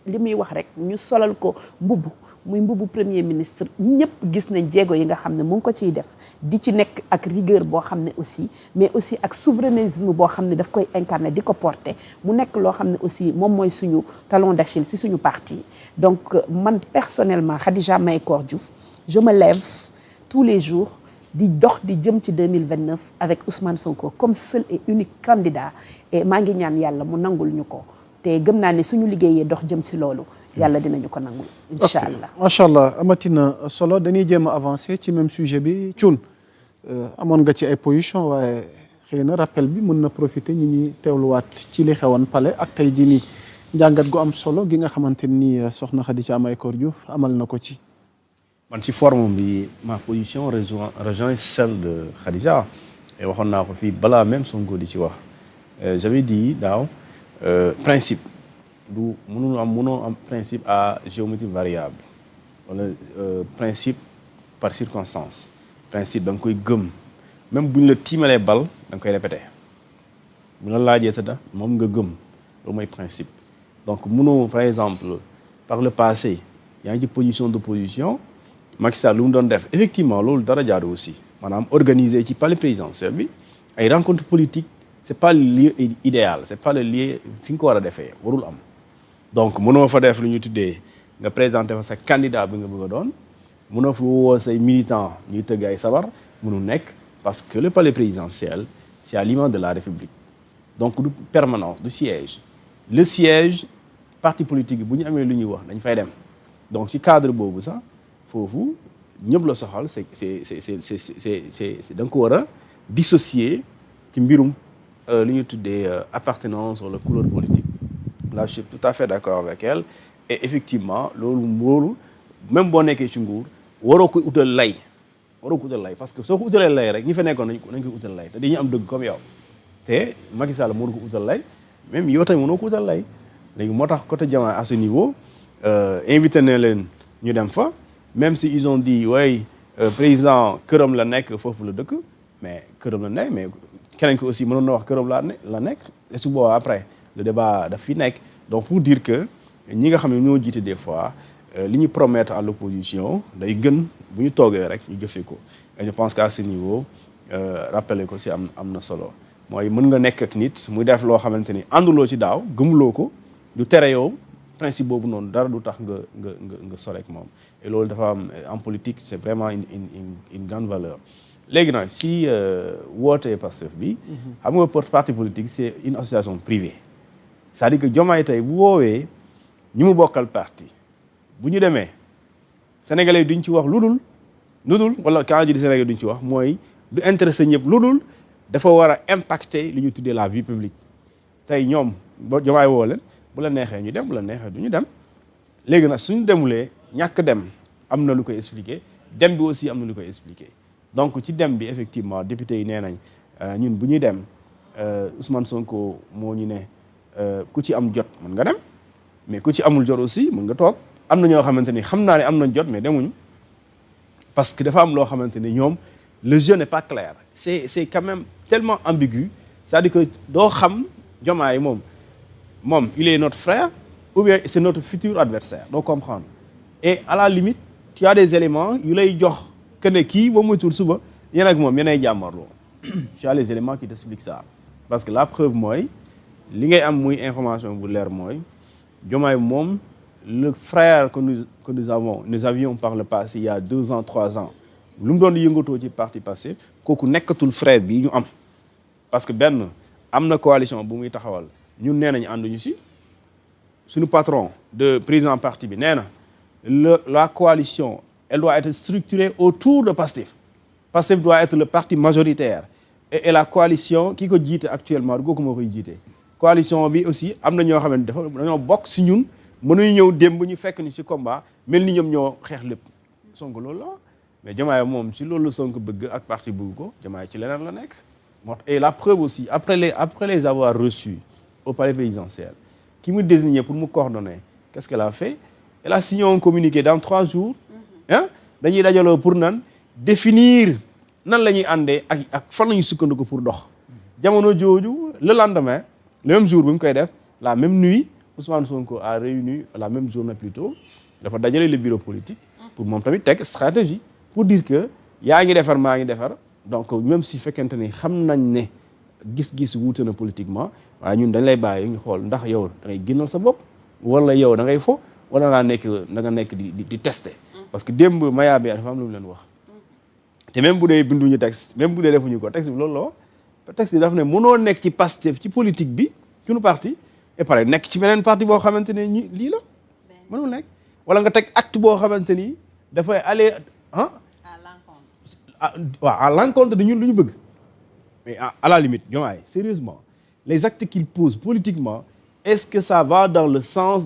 li muy wax rek ñu solal ko muy mbubu premier ministre ñëpp gis nañ jéego yi nga xam ne mu ngi ko ciy def di ci nekk ak rigueur boo xam ne aussi mais aussi ak souverainisme boo xam ne daf koy incarner di ko porter mu nekk loo xam ne aussi moom mooy suñu talon d'Achille si suñu parti donc man personnellement Khadija Mahécor Diouf je me lève tous les jours di dox di jëm ci 2029 avec Ousmane Sonko comme seul et unique candidat et maa ngi ñaan yàlla mu nangul ñu ko te gëm naa ne suñu liggéeyee dox jëm si loolu yàlla dinañu ko nangul incha allah macha allah amatina solo dañuy jéem a avancer ci même sujet bi Thioune amoon nga ci ay position waaye xëy na rappel bi mën na profiter ñi ñuy teewluwaat ci li xewoon Palais ak tey jii nii njàngat gu am solo gi nga xamante ni soxna Khadija Mahécor Diouf amal na ko ci. man ci forme bi ma position rejoint celle de Khadija et waxoon naa ko fii balaa même Sonko di ci wax j'avais dit daaw principe du mënoo am principe à géométrie variable wala principe par circonstance principe da nga koy gëm même bu ñu la tiimalee bal da nga koy répété bu la laajee sa da moom nga gëm loolu mooy principe donc mënoo par exemple par le passé yaa ngi ci position d'opposition Macky Sall lu mu doon def effectivement loolu dara jaadu aussi maanaam organiser ci palais présidentiel bi ay rencontres politiques c'est pas le lieu idéal c'est pas le lieu fi nga ko war a defee warul am donc mënoo fa def lu ñu tuddee nga présenter fa sa candidat bi nga bëgg a doon mënoo fa woo say militants ñuy tëgg ay sabar mënu nekk parce que le palais présidentiel c'est à l'image de la République donc du permanence du siège le siège parti politique bu ñu amee lu ñuy wax dañ fay dem donc ci cadre boobu sax foofu ñëpp la soxal c'est da nga ko war a dissocier ci mbirum li ñu tuddee appartenance wala couleur politique là je suis tout à fait d'accord avec elle et effectivement loolu même boo nekkee ci nguur waroo ko utal lay parce que soo ko utalee lay rek ñi fa nekkoon nañ ko utal lay te dañuy am dëgg comme yow te Macky Sall mënu ko utal lay même yow tamit mënoo ko utal lay léegi moo tax côté Diomaye à ce niveau invité na leen ñu dem fa même si ils ont dit way président këram la nekk foofu la dëkk mais këram la nekk mais keneen ko aussi mënoon na wax këram la nekk et su boobaa après le débat daf fi nekk donc pour dire que ñi nga xam ne ñoo jiite des fois li ñu promettre à l'opposition day gën bu ñu toogee rek ñu jëfee ko et je pense qu'à ce niveau rappeler ko si am na solo mooy mën nga nekk ak nit muy def loo xamante ni ànduloo ci daaw gëmuloo ko du tere yow principe boobu noonu dara du tax nga sore ak moom et loolu dafa am en politique c'est vraiment une grande valeur léegi nag si wootee Pastef bi xam nga parti politique c'est une association privée c'est-à-dire que Diomaye tey bu woowee ñi mu bokkal parti bu ñu demee sénégalais duñ ci wax lu dul wala quand je dis sénégalais duñ ci wax mooy du intéressé ñëpp lu dul dafa war a impacter li ñu tuddee la vie publique tey ñoom ba Diomaye woo leen bu la neexee ñu dem bu la neexee du ñu dem léegi nag suñu demulee ñàkk dem am na lu koy expliquer dem bi aussi am na lu koy expliquer donc ci dem bi effectivement député yi nee nañ ñun bu ñuy dem Ousmane Sonko moo ñu ne ku ci am jot mën nga dem mais ku ci amul jot aussi mën nga toog am na ñoo xamante ni xam naa ne am nañ jot mais demuñu parce que dafa am loo xamante ni ñoom le jeu n'est pas clair c'est quand même tellement ambigu c'est-à-dire que doo xam Diomaye moom il est notre frère ou bien c'est notre futur adversaire doo comprendre et à la limite tu as des éléments yu lay jox que ne kii moom mooy tur suba yéen ak moom yéenay jàmmarloo tu as les éléments qui t'expliquent ça parce que la preuve mooy li ngay am muy information bu leer mooy Diomaye moom le frère que nous avions par le passé il y a 2 ans 3 ans lu mu doon yëngatoo ci parti passé kooku nekkatul frère bi ñu am parce que benn am na coalition bu muy taxawal ñun nee nañu ànduñu si suñu patron de président parti bi nee na la coalition elle doit être structurée autour de Pastef Pastef doit être le parti majoritaire et la coalition ki ko jiite actuellement kooku moo koy jiite coalition bi aussi am na ñoo xamante dafa dañoo bokk si ñun mënuñu ñëw démb ñu fekk ni ci combat mel ni ñoom ñoo xeex lépp Sonko loolu la mais Diomaye moom si loolu la Sonko bëgg ak parti bëgg ko Diomaye ci leneen la nekk et la preuve aussi après les avoir reçus au palais présidentiel qui me désignait pour me coordonner qu'est-ce qu'elle a fait elle a signé un communiqué dans 3 jours dañuy dajaloo pour définir nan la ñuy àndee ak fan la ñuy sukkandiku pour dox jamono jooju le lendemain le même jour bi mu koy def la même nuit Ousmane Sonko a réuni la même journée plus tôt dafa dajale le bureau politique pour moom tamit teg stratégie pour dire que yaa ngi defar maa ngi defar donc même si fekkente ni xam nañ ne gis-gis wuute na politiquement waaye ñun dañ lay bàyyi ñu xool ndax yow da ngay génnal sa bopp wala yow da ngay fo wala da nga nekk di tester parce que démb Maya bi dafa am lu mu leen wax te même bu dee binduñu texte même bu dee defuñu ko texte bi loolu la wax texte bi dafa ne mënoo nekk ci Pastef ci politique bi suñu parti et pare nekk ci beneen parti boo xamante ne ñi lii la mënul nekk wala nga teg acte boo xamante ni dafay aller waaw à l'encontre de ñun lu ñu bëgg mais à la limite Diomaye sérieusement les actes qu'il pose politiquement est-ce que ça va dans le sens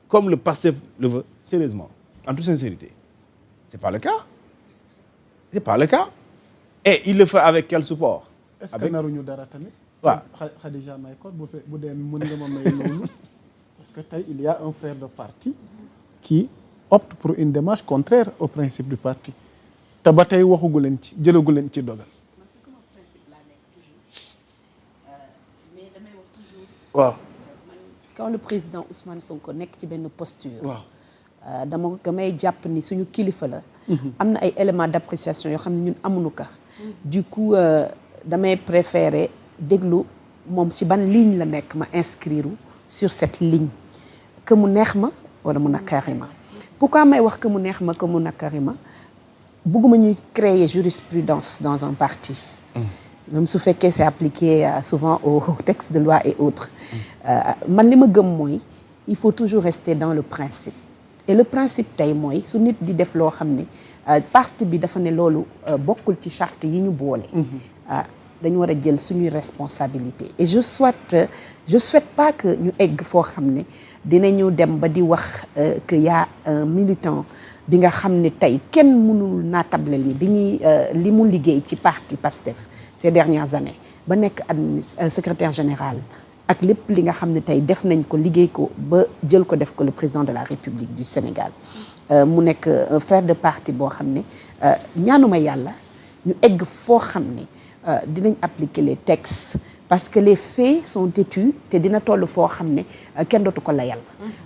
comme le Pastef le veut sérieusement en toute sincérité c'est pas le cas et il le fait avec quel support est-ce que naruñu dara tamit waaw Khadija may ko bu dee mën nga ma may loolu parce que tey il y a un frère de parti qui opte pour une démarche contraire au principe du parti te ba tey waxagu leen ci jëlagu leen ci dogal. mais damay wax toujours. waaw. quand le président Ousmane Sonko nekk ci benn posture. waaw damay jàpp ni suñu kilifa la. am na ay éléments d'appréciation yoo xam ne ñun amuñu ka. du coup damay préférer déglu moom si ban ligne la nekk ma inscrire sur cette ligne que mu neex ma wala mu naqari ma. pourquoi may wax que mu neex ma que mu naqari ma bëgguma ñuy créer jurisprudence dans un parti. même su fekkee c'est appliqué souvent aux textes de loi et autres. man li ma gëm mooy il faut toujours rester dans le principe. et le principe tey mooy su nit di def loo xam ne parti bi dafa ne loolu bokkul ci charte yi ñu boole. dañu war a jël suñuy responsabilité et je souhaite pas que ñu egg foo xam ne dinañu dem ba di wax que y a un militant bi nga xam ne tey kenn mënul naatable ni bi ñuy li mu liggéey ci parti PASTEF ces dernières années ba nekk secrétaire général ak lépp li nga xam ne tey def nañ ko liggéey ko ba jël ko def ko le président de la République du Sénégal mu nekk un frère de parti boo xam ne ñaanuma yàlla ñu egg foo xam ne dinañ appliquer les textes parce que les faits sont têtus te dina toll foo xam ne kenn dootu ko layal.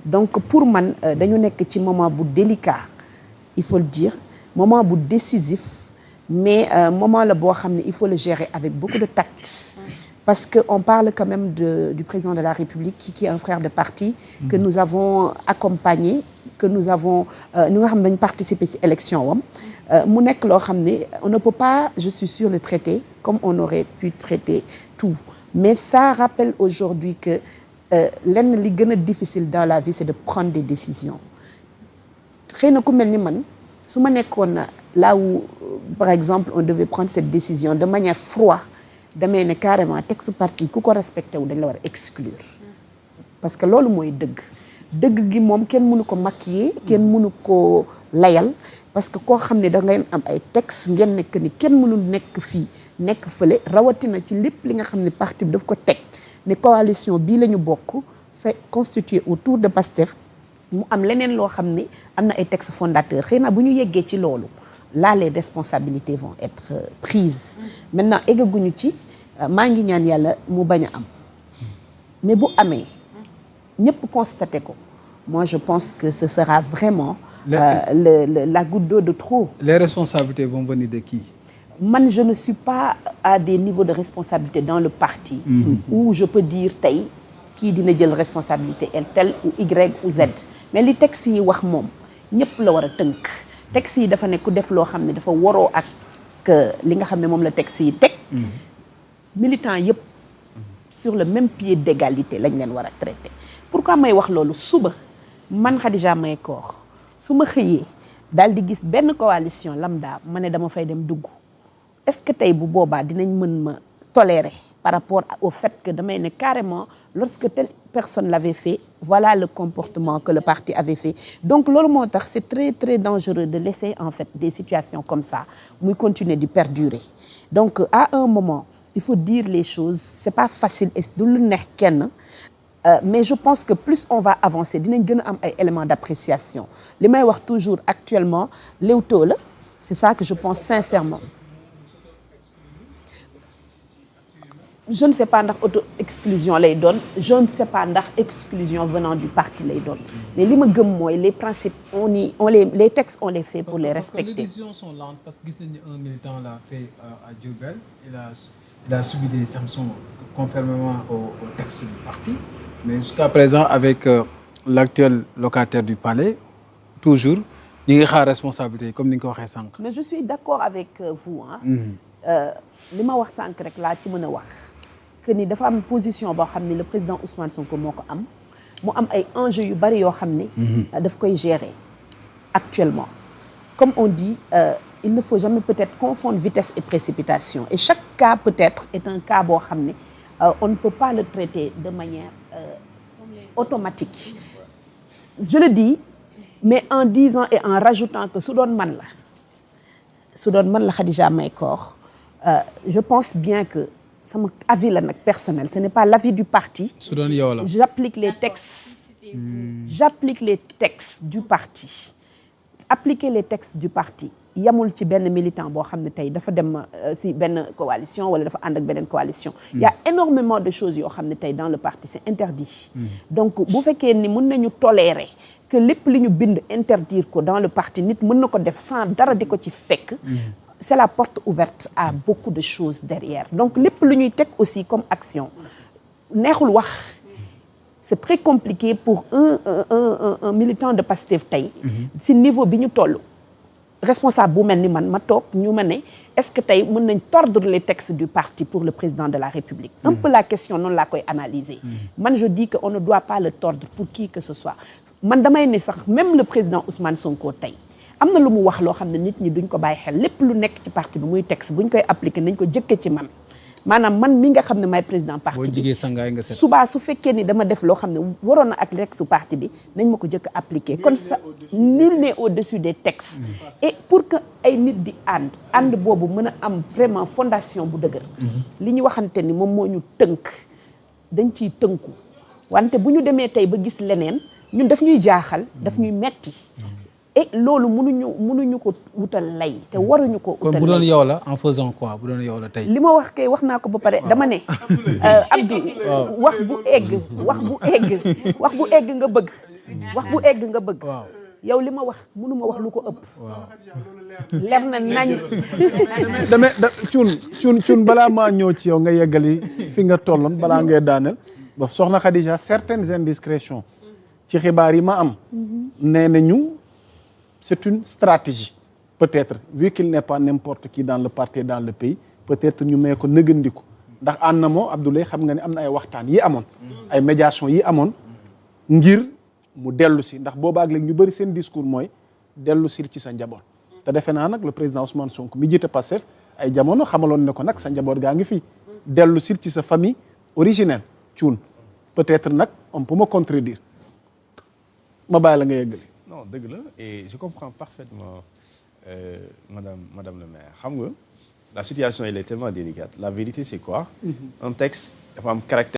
donc pour man dañu nekk ci moment bu délicat il faut le dire moment bu décisif mais moment la boo xam ne il faut le gérer avec beaucoup de tact. parce que on parle quand même du président de la République qui est un frère de parti que nous avons accompagné que nous avons ñu nga xam ne dañu participer ci élection wam mu nekk loo xam ne on ne peut pas je suis sûre le traiter comme on aurait pu traiter tout mais ça rappelle aujourd'hui que lenn li gën a difficile dans la vie c'est de prendre des décisions xëy na ku mel ni man su ma nekkoon là où par exemple on devait prendre cette décision de manière froide damay ne carrément texte parti ku ko respecté wu dañ la war a exclure parce que loolu mooy dëgg gi moom kenn mënu ko maquiller kenn mënu ko layal parce que koo xam ne da ngay am ay texte ngeen nekk ni kenn mënul nekk fii nekk fële rawatina ci lépp li nga xam ne parti bi daf ko teg ne coalition bii la ñu bokk c'est constitué autour de PASTEF mu am leneen loo xam ne am na ay textes fondateurs xëy na bu ñu yeggee ci loolu là les responsabilités vont être prises maintenant eggaguñu ci maa ngi ñaan yàlla mu bañ a am mais bu amee ñëpp constaté ko moi je pense que ce sera vraiment la goutte d'eau de trop. Les responsabilités vont venir de qui? Man je ne suis pas à des niveaux de responsabilité dans le parti où je peux dire tey kii dina jël responsabilité tel ou Y ou Z mais li texte yi wax moom ñëpp la war a tënk texte yi dafa ne ku def loo xam ne dafa waroo ak li nga xam ne moom la texte yi teg militants yëpp sur le même pied d'égalité lañ leen war a traiter. Pourquoi may wax loolu suba man Khadija Mahécor su ma xëyee daal di gis benn coalition lambda ma ne dama fay dem dugg est-ce que tey bu boobaa dinañ mën ma tolérer par rapport au fait que damay ne carrément lorsque telle personne l'avait fait voilà le comportement que le parti avait fait donc loolu moo tax c'est très très dangereux de laisser en fait des situations comme ça muy continuer di perdurer donc à un moment il faut dire les choses c'est pas facile et du lu neex kenn mais je pense que plus on va avancer dinañ gën a am ay éléments d'appréciation li may wax toujours actuellement Leewtoo la c'est ça que je pense sincèrement je ne sais pas ndax auto-exclusion lay doon je ne sais pas ndax exclusion venant du parti lay doon mais li ma gëm mooy les principes les textes on les fait pour les respecter. Parce que les décisions sont lentes parce que gis nañu un militant l'a fait à Diourbel il a subi des sanctions conformément au texte du parti mais jusqu'à présent avec l'actuel locataire du palais toujours ñi ngi xaar responsabilité comme ni nga ko waxee sànq. mais je suis d'accord avec vous li ma wax sànq rek laa ci mën a wax que ni dafa am position boo xam ne le président Ousmane Sonko moo ko am mu am ay enjeux yu bari yoo xam ne daf koy gérer actuellement comme on dit il ne faut jamais peut-être confondre vitesse et précipitation et chaque cas peut-être est un cas boo xam ne on ne peut pas le traiter de manière automatique je le dis mais en disant et en rajoutant que su doon man la Khadija Mahécor je pense bien que sama avis la nag personnel ce n'est pas l'avis du parti. su doon yow la j'applique les textes du parti appliquer les textes du parti yamul ci benn militant boo xam ne tey dafa dem si benn coalition wala dafa ànd ak beneen coalition. Il y a énormément de choses yoo xam ne tey dans le parti c'est interdit. donc bu fekkee ni mën nañu tolérer que lépp li ñu bind interdire ko dans le parti nit mën na ko def sans dara di ko ci fekk. c'est la porte ouverte à beaucoup de choses derrière donc lépp lu ñuy teg aussi comme action neexul wax c'est très compliqué pour un militant de Pastef tey si niveau bi ñu toll responsable bu mel ni man ma toog ñu ma ne est-ce que tey mën nañ tordre les textes du parti pour le président de la République un peu la question noonu laa koy analyser man je dis que on ne doit pas le tordre pour qui que ce soit man damay ne sax même le président Ousmane Sonko tey am na lu mu wax loo xam ne nit ñi duñ ko bàyyi xel lépp lu nekk ci parti bi muy texte buñ koy appliquer nañ ko jëkke ci man maanaam man mi nga xam ne maay président parti bi boo jigee sangaay nga set subaa su fekkee ni dama def loo xam ne waroon na ak rek su parti bi nañ ma ko jëkk appliquer kon ça nul n'est au-dessus des textes et pour que ay nit di ànd boobu mën a am vraiment fondation bu dëgër li ñu waxante ni moom moo ñu tënk dañ ciy tënku wante bu ñu demee tey ba gis leneen ñun daf ñuy jaaxal daf ñuy metti et loolu mënuñu ko wutal lay te waruñu ko wutal lay. kon bu doon yow la en faisant quoi bu doon yow la tey. li ma wax kay wax naa ko ba pare dama ne. Abdou wax bu egg nga bëgg. wax bu egg nga bëgg. yow li ma wax mënuma wax lu ko ëpp. leer na nañ. cuun balaa maa ñëw ci yow nga yeggali fi nga tolloon balaa ngay daaneel ba soxna Khadija certaines indiscrétions ci xibaar yi ma am. nee nañu. C'est une stratégie peut-être vu qu'il n'est pas n'importe qui dans le parti et dans le pays peut-être ñu may ko nëgëndiku ndax ànd na moo Abdoulaye xam nga ne am na ay waxtaan yi amoon ay médiation yi amoon ngir mu dellu si ndax boobaag léegi ñu bëri seen discours mooy dellu si ci sa njaboot te defe naa nag le président Ousmane Sonko mi jiite Pastef ay jamono xamaloon ne ko nag sa njaboot gaa ngi fii dellu si ci sa famille originelle Thioune peut-être nag on peut me contredire ma bàyyi la nga yeggali. Non dëgg la et je comprends parfaitement madame le maire xam nga la situation elle est tellement délicate la vérité c'est quoi un texte dafa am caractère